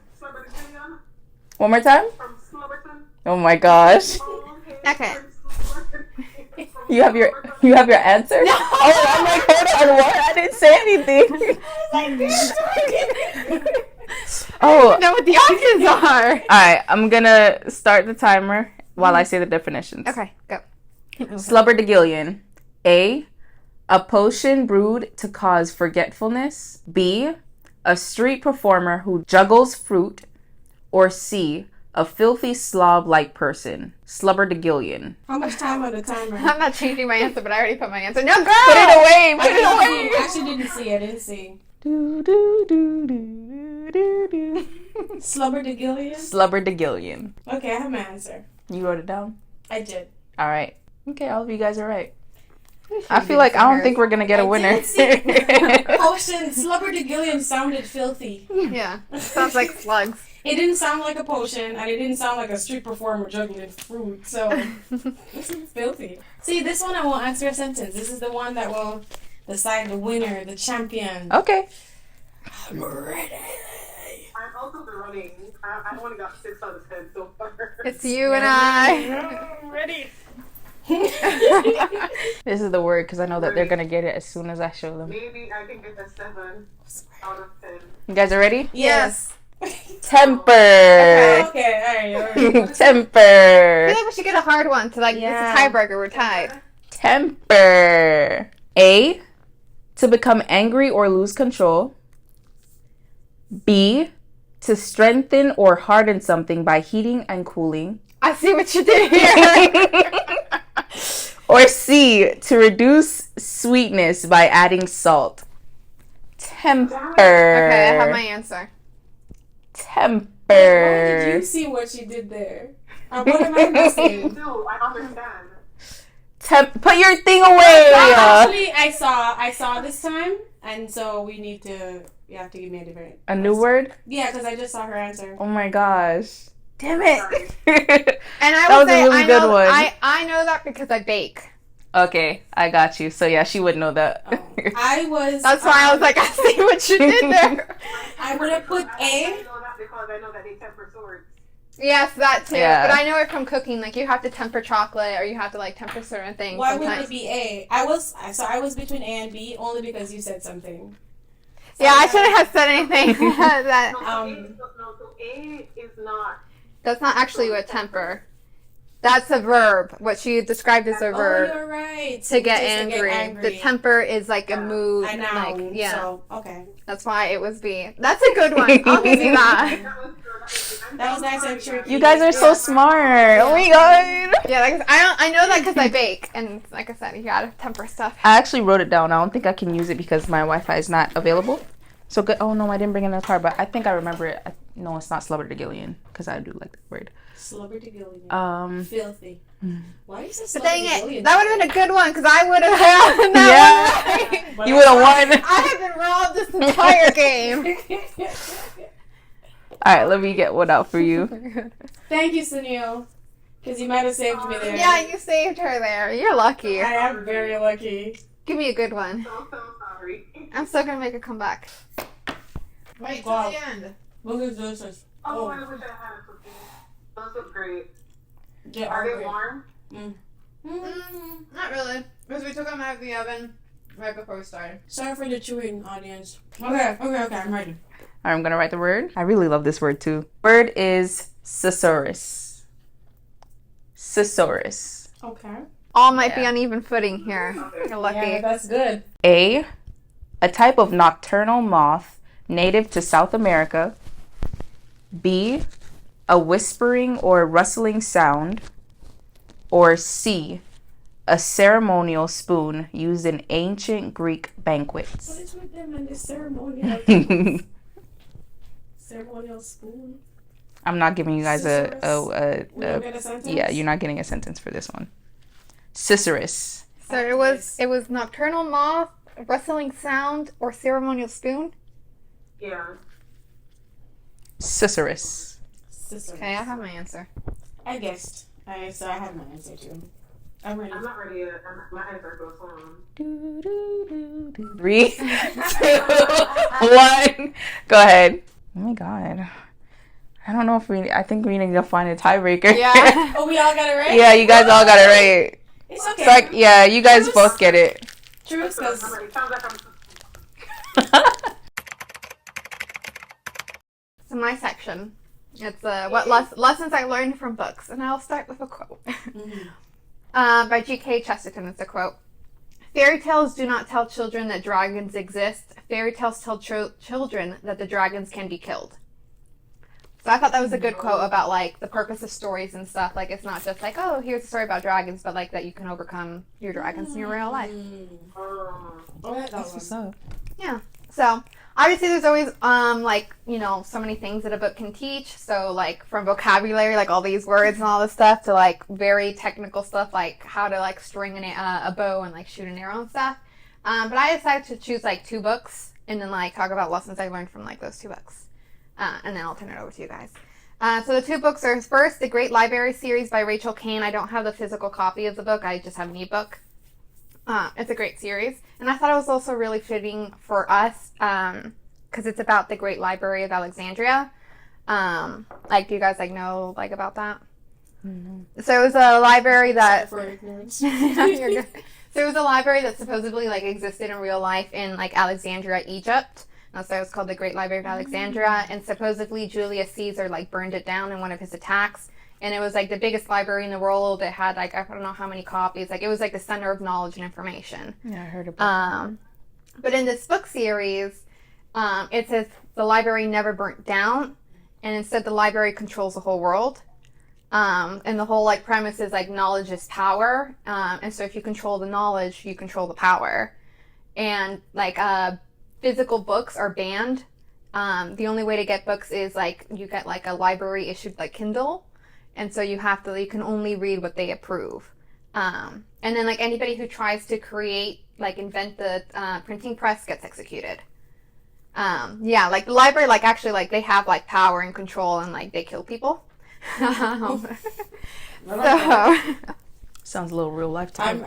One more time. From Slumberton. Oh my gosh. Okay. You have your answer? No. Oh, I'm like, hold on, what? I didn't say anything. Oh. Know what the options are. All right, I'm gonna start the timer while I say the definitions. Okay, go. Slubberdegillion. A potion brewed to cause forgetfulness. B, a street performer who juggles fruit. Or C, a filthy slob-like person. Slubberdegillion. How much time on the timer? I'm not changing my answer, but I already put my answer. No, girl! Put it away! Put I it away! actually didn't see. I didn't see. Do, do, do, do, do, do. Slubberdegillion? Slubberdegillion. Okay, I have my answer. You wrote it down? I did. All right. Okay, all of you guys are right. I feel like I don't think we're gonna get a winner. Potion. Slubberdegillion sounded filthy. Yeah, sounds like slugs. It didn't sound like a potion, and it didn't sound like a street performer juggling fruit, so this is filthy. See, this one I won't answer a sentence. This is the one that will decide the winner, the champion. Okay. I'm ready. I'm also the running. I only got 6 out of 10 so far. It's you and I. I'm ready. This is the word because I know that they're gonna get it as soon as I show them. Maybe I can get a 7 out of 10. You guys are ready? Yes. Temper. Okay, alright. Temper. I feel like we should get a hard one to like, Yeah. it's a tiebreaker, we're tied. Temper. A, to become angry or lose control. B, to strengthen or harden something by heating and cooling. I see what you did here. Or C, to reduce sweetness by adding salt. Temper. Okay, I have my answer. Temper. Why did you see what she did there? What am I missing? No, I understand. Put your thing away. Actually, I saw this time, and so you have to give me a different. A new word? Yeah, because I just saw her answer. Oh my gosh. Damn it. And I That would was a say, really I good know, one. I know that because I bake. Okay, I got you. So yeah, she would know that. I was. That's why I was like, I see what you did there. I would have put I A. know that because I know that they temper swords. Yes, that too. Yeah. But I know it from cooking. Like, you have to temper chocolate or you have to, like, temper certain things Why wouldn't sometimes. it be A? I was between A and B only because you said something. So Yeah, I shouldn't have said anything. that, So A is not. that's not actually what temper. That's a verb. What she described as a Oh, verb. you're right. To get Just angry. The temper is like a mood. I know. Like, yeah. So, okay. That's why it was B. That's a good one. I'll give you that. That was nice and tricky. You guys are so smart. Oh my god. Yeah, like I know that because I bake, and like I said, you gotta temper stuff. I actually wrote it down. I don't think I can use it because my Wi-Fi is not available. So good. Oh no, I didn't bring it in the car, but I think I remember it. No, it's not slubberdigillion, because I do like that word. Slubberdigillion. Filthy. Why is this But dang slubberdigillion? it, that would have been a good one because I would have had that one right. You would have won. I have been robbed this entire game. All right, let me get one out for you. Thank you, Sunil. Because you might have saved me there. Yeah, you saved her there. You're lucky. I am very lucky. Give me a good one. So sorry. I'm still gonna make a comeback. Wait Wow. till the end. Look at this. Oh, I wish I had a cookie. Those look great. They Are they great. warm? Not really. Because we took them out of the oven right before we started. Sorry for the chewing, audience. Okay, I'm ready. All right, I'm gonna write the word. I really love this word too. Word is thesaurus. Thesaurus. Okay. All might be on even footing here. You're lucky. Yeah, that's good. A type of nocturnal moth native to South America. B, a whispering or rustling sound. Or C, a ceremonial spoon used in ancient Greek What banquets. is with them and this ceremonial spoon? I'm not giving you guys We don't get a sentence? yeah, you're not getting a sentence for this one. Cicerus. So it was nocturnal moth, rustling sound, or ceremonial spoon. Yeah. Cicerus. Sister. Okay, I have my answer. I guessed. So I have my answer too. I'm ready. I'm not ready yet. My eyes are so long. 3, 2, 1. Go ahead. Oh my god. I don't know if I think we need to find a tiebreaker. Yeah. Oh, we all got it right? Yeah, you guys all got it right. It's okay. It's like, yeah, you guys both get it. True, because It sounds like I'm... So my section. It's what lessons I learned from books, and I'll start with a quote. By G.K. Chesterton. It's a quote. Fairy tales do not tell children that dragons exist. Fairy tales tell children that the dragons can be killed. So I thought that was a good quote about like the purpose of stories and stuff. Like it's not just like, oh, here's a story about dragons, but like that you can overcome your dragons in your real life. That's what's up. Yeah. So obviously there's always like, you know, so many things that a book can teach. So like from vocabulary, like all these words and all this stuff, to like very technical stuff like how to like string a bow and like shoot an arrow and stuff. But I decided to choose like 2 books and then like talk about lessons I learned from like those 2 books. And then I'll turn it over to you guys. So the 2 books are first The Great Library series by Rachel Kane. I don't have the physical copy of the book. I just have an ebook. It's a great series. And I thought it was also really fitting for us because it's about the Great Library of Alexandria. Like, do you guys like know like about that? Mm-hmm. So it was a library that... for ignorance. You're good. So it was a library that supposedly like existed in real life in like Alexandria, Egypt. That's why it was called the Great Library of Alexandria. And supposedly Julius Caesar like burned it down in one of his attacks. And it was like the biggest library in the world. It had like, I don't know how many copies. Like it was like the center of knowledge and information. Yeah, I heard about that. But in this book series, it says the library never burnt down. And instead the library controls the whole world. And the whole like premise is like knowledge is power. And so if you control the knowledge, you control the power. And like physical books are banned. The only way to get books is like you get like a library issued like Kindle. And so you can only read what they approve. And then like anybody who tries to invent the printing press gets executed. Yeah, like the library, like actually like they have like power and control and like they kill people. So Sounds a little real life to me.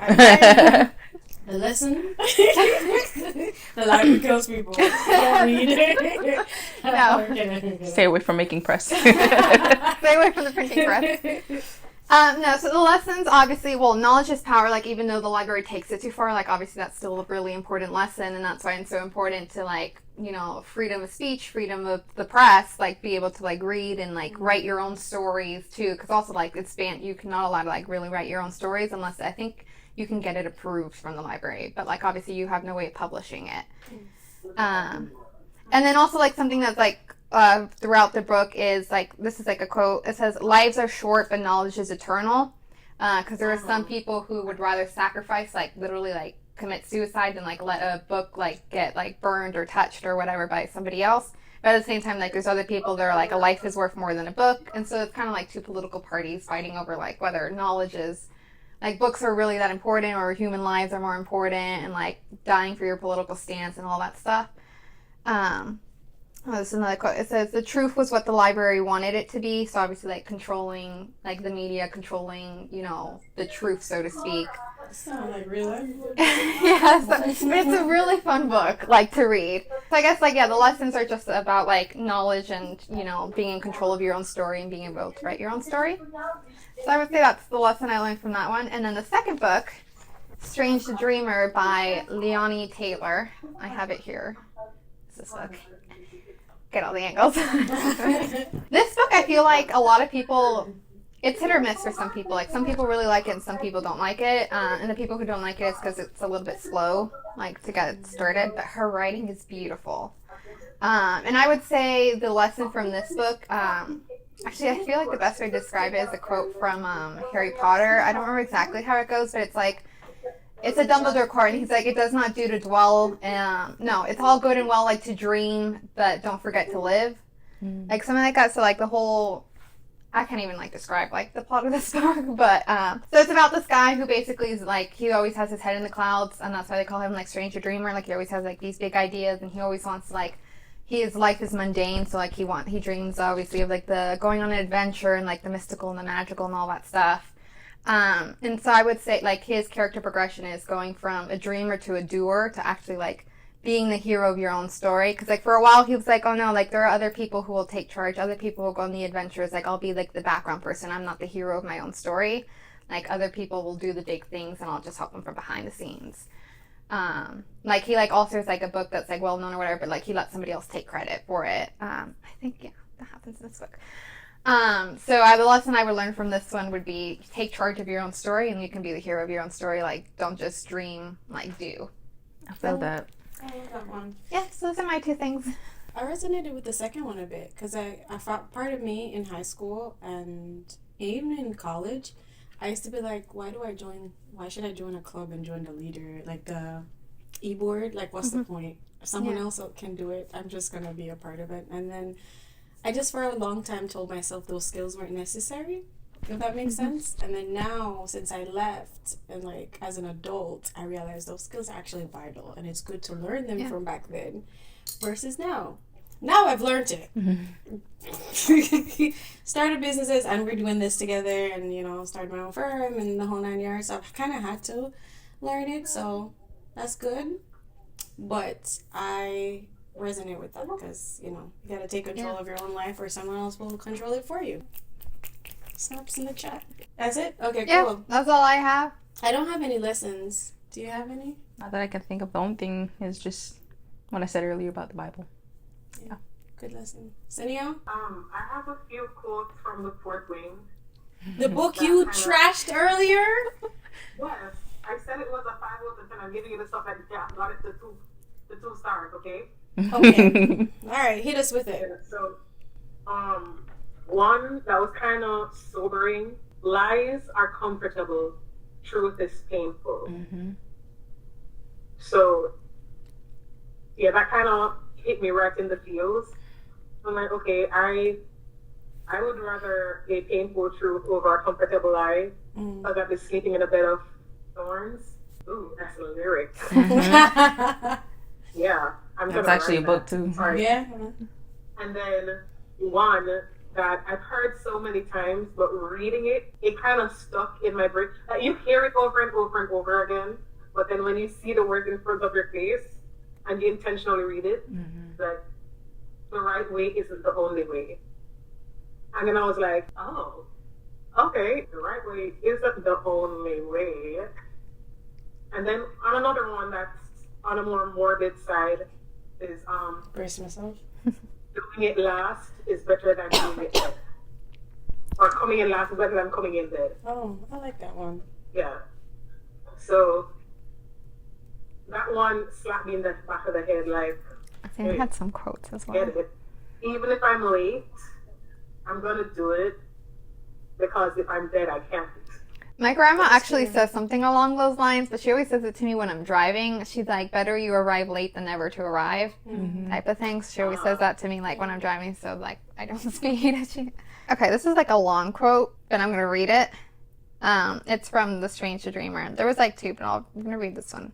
The lesson? The library kills people. Don't read. No. Stay away from making press. Stay away from the printing press. No, so the lessons, obviously, well, knowledge is power, like, even though the library takes it too far, like, obviously that's still a really important lesson, and that's why it's so important to, like, you know, freedom of speech, freedom of the press, like, be able to, like, read and, like, write your own stories, too, because also, like, it's banned, you're not allowed to, like, really write your own stories unless, I think, you can get it approved from the library, but, like, obviously you have no way of publishing it. And then also, like, something that's, like, throughout the book is like, this is like a quote. It says, lives are short, but knowledge is eternal. Because there are some people who would rather sacrifice like literally like commit suicide than like let a book like get like burned or touched or whatever by somebody else. But at the same time, like there's other people that are like a life is worth more than a book, and so it's kind of like two political parties fighting over like whether knowledge is like books are really that important or human lives are more important, and like dying for your political stance and all that stuff. This is another quote. It says, "The truth was what the library wanted it to be." So obviously, like controlling, like the media controlling, you know, the truth, so to speak. Sound like real life. Yeah, so it's a really fun book, like to read. So I guess, like, yeah, the lessons are just about like knowledge and, you know, being in control of your own story and being able to write your own story. So I would say that's the lesson I learned from that one. And then the second book, Strange the Dreamer by Leonie Taylor. I have it here. It's this book. Get all the angles. This book, I feel like a lot of people, it's hit or miss for some people. Like some people really like it and some people don't like it. And the people who don't like it is because it's a little bit slow, like to get it started. But her writing is beautiful. And I would say the lesson from this book, actually, I feel like the best way to describe it is a quote from Harry Potter. I don't remember exactly how it goes, but it's like, it's a Dumbledore quote, and he's like, it does not do to dwell, no, it's all good and well, like, to dream, but don't forget to live. Like, something like that, so, like, the whole, I can't even, like, describe, like, the plot of this book, but, so it's about this guy who basically is, like, he always has his head in the clouds, and that's why they call him, like, Stranger Dreamer, like, he always has, like, these big ideas, and he always wants, like, his life is mundane, so, like, he dreams, obviously, of, like, the going on an adventure, and, like, the mystical and the magical and all that stuff. And so I would say, like, his character progression is going from a dreamer to a doer to actually, like, being the hero of your own story. Because, like, for a while he was like, oh, no, like, there are other people who will take charge. Other people will go on the adventures. Like, I'll be, like, the background person. I'm not the hero of my own story. Like, other people will do the big things, and I'll just help them from behind the scenes. Like, he, like, also is, like, a book that's, like, well-known or whatever, but, like, he lets somebody else take credit for it. I think, yeah, that happens in this book. So the lesson I would learn from this one would be take charge of your own story, and you can be the hero of your own story. Like, don't just dream, like, do. I feel that. I love that one. Yeah, so those are my two things. I resonated with the second one a bit because I thought part of me in high school and even in college, I used to be like, why should I join a club and join the leader, like the e-board? Like, what's the point? If someone else can do it, I'm just going to be a part of it. And then I just for a long time told myself those skills weren't necessary, if that makes sense. And then now, since I left and like as an adult, I realized those skills are actually vital and it's good to learn them from back then versus now. Now I've learned it. Started businesses and we're doing this together and, you know, started my own firm and the whole 9 yards. So I've kind of had to learn it. So that's good. But I resonate with that because, you know, you got to take control of your own life or someone else will control it for you. Snaps in the chat. That's it? Okay, cool. Yeah, that's all I have. I don't have any lessons. Do you have any? Not that I can think of. The only thing is just what I said earlier about the Bible. Yeah. Good lesson. Senio? I have a few quotes from The Fourth Wing. The book you trashed earlier? Yes. I said it was a 5 out of 10. I'm giving you the stuff that got it to the 2 stars, okay? Okay. All right, hit us with it. Yeah, so, one that was kind of sobering. Lies are comfortable. Truth is painful. So, yeah, that kind of hit me right in the feels. I'm like, okay, I would rather a painful truth over a comfortable lie. Because I've been sleeping in a bed of thorns. Ooh, that's a lyric. Yeah. That's actually a book too. Sorry. Yeah. And then one that I've heard so many times, but reading it kind of stuck in my brain. You hear it over and over and over again, but then when you see the words in front of your face and you intentionally read it, like, the right way isn't the only way. And then I was like, oh, okay, the right way isn't the only way. And then on another one that's on a more morbid side is brace myself. doing it last is better than doing it dead. Or coming in last is better than coming in dead. Oh, I like that one. Yeah. So that one slapped me in the back of the head like, I think I had some quotes as well. get it. Even if I'm late, I'm gonna do it because if I'm dead, I can't. My grandma actually says something along those lines, but she always says it to me when I'm driving. She's like, better you arrive late than never to arrive, type of thing. So she always says that to me, like, when I'm driving, so, like, I don't speed. Okay, this is, like, a long quote, but I'm going to read it. It's from The Strange Dreamer. There was, like, two, but I'm going to read this one.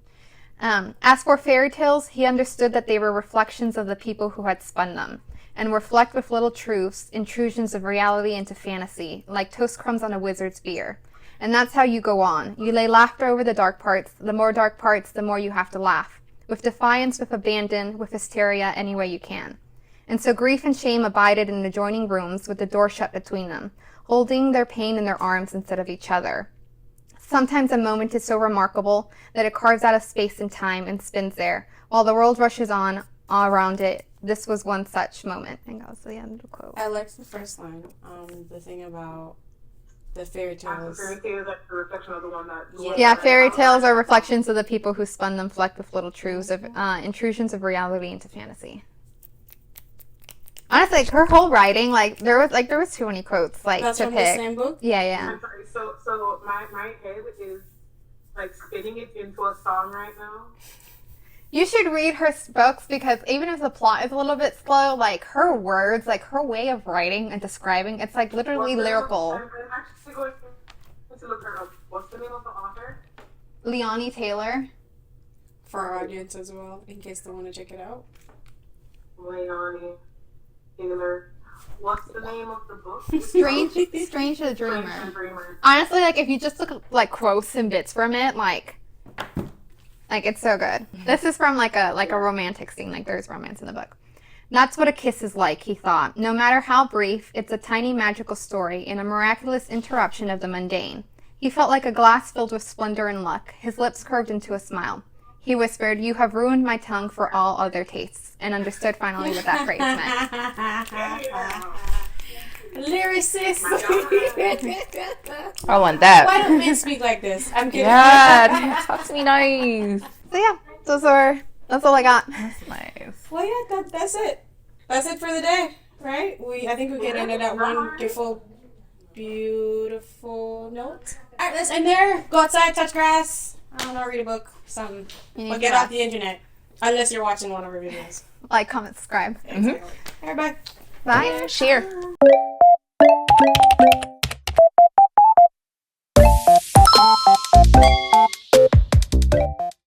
As for fairy tales, he understood that they were reflections of the people who had spun them, and were flecked with little truths, intrusions of reality into fantasy, like toast crumbs on a wizard's beer. And that's how you go on. You lay laughter over the dark parts. The more dark parts, the more you have to laugh. With defiance, with abandon, with hysteria, any way you can. And so grief and shame abided in adjoining rooms with the door shut between them, holding their pain in their arms instead of each other. Sometimes a moment is so remarkable that it carves out of space and time and spins there, while the world rushes on all around it. This was one such moment. I think that was the end of the quote. I liked the first line. The thing about the fairy tales. Fairy tales, like the reflection of the one that. Yeah, fairy tales are reflections of the people who spun them, flecked with little truths of intrusions of reality into fantasy. Honestly, like, her whole writing, there was too many quotes, That's to from pick. the same book? Yeah. I'm sorry. So my head is like spinning it into a song right now. You should read her books because even if the plot is a little bit slow, like, her words, like, her way of writing and describing, it's, like, literally lyrical. I'm actually going to look her up. What's the name of the author? Leonie Taylor. For our audience as well, in case they want to check it out. Leonie Taylor. What's the name of the book? Strange the Dreamer. Honestly, like, if you just look at, like, quotes and bits from it, like, it's so good. This is from, like a romantic scene. Like, there's romance in the book. That's what a kiss is like, he thought. No matter how brief, it's a tiny magical story in a miraculous interruption of the mundane. He felt like a glass filled with splendor and luck. His lips curved into a smile. He whispered, "You have ruined my tongue for all other tastes," and understood finally what that phrase meant. Lyricist. I want that. Why don't men speak like this? I'm kidding. Yeah, talk to me nice. So yeah, that's all I got. That's nice. Well, yeah, that's it. That's it for the day, right? I think we get into that wonderful, beautiful note. All right, let's end there. Go outside, touch grass. I don't know, read a book, something. Or get off the internet. Unless you're watching one of our videos. Like, comment, subscribe. Exactly. All right, bye. Bye. Share.